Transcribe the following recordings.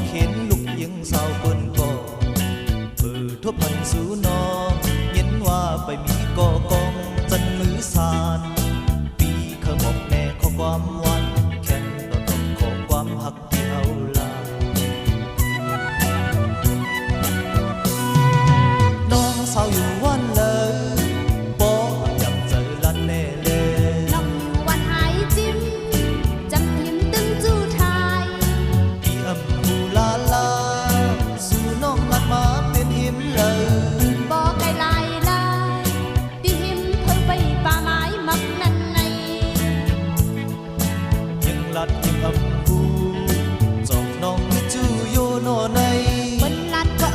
อกเห็นลูกยังสาวเปิ้นก็ทบมันสู่นอเย็นว่าไปมีก่อกองจันมือสานปีขมกแน่ขอความหวานแค่นเราต้องขอความหักที่เอาลาน้องสาวอยู่วันเลยบ่จำเจอลันแน่เลยน้องอยู่วันหายจิ้มจำหิมตึงจูไทยปีหูลาลาสู่น้องลัดมาเป็นหิมเลยบอกไกลลายลายที่หิมเพิ่งไปป่าไม้มักนั่นในยังลัดยังหูจองน้องไม่จูโยโนในบนลัดก็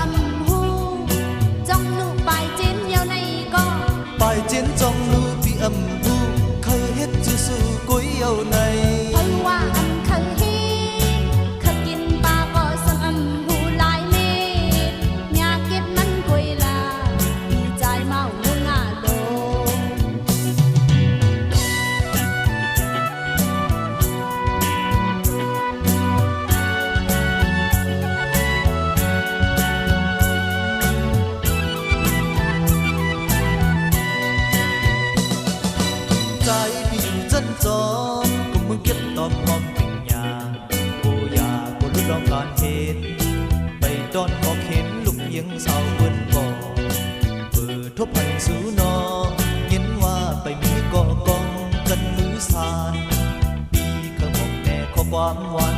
หูจ้องลูกปลายเจนเดียวในก็ปลายเจนจ้องลูกปีหูเคยเฮ็ดจูสู่กุ้ยเอาในเพราะว่าเคยเฮ็ดเคยกินปลาก็สั่งหูหลายเม็ดอยากเก็บมันกุ้ยลาดีใจเมาเรื่องอาโลใจพี่อยู่จันจอมก็มึงเก็บตอมหอมปิ่งยาโบยาโบรู้ลองการเห็นไปดอนออกเห็นลูกยังสาวเปิ้นก่อทบพันสู่นอเย็นว่าไปมีก่อกองกันมือสานปีขมกแน่ขอความหวาน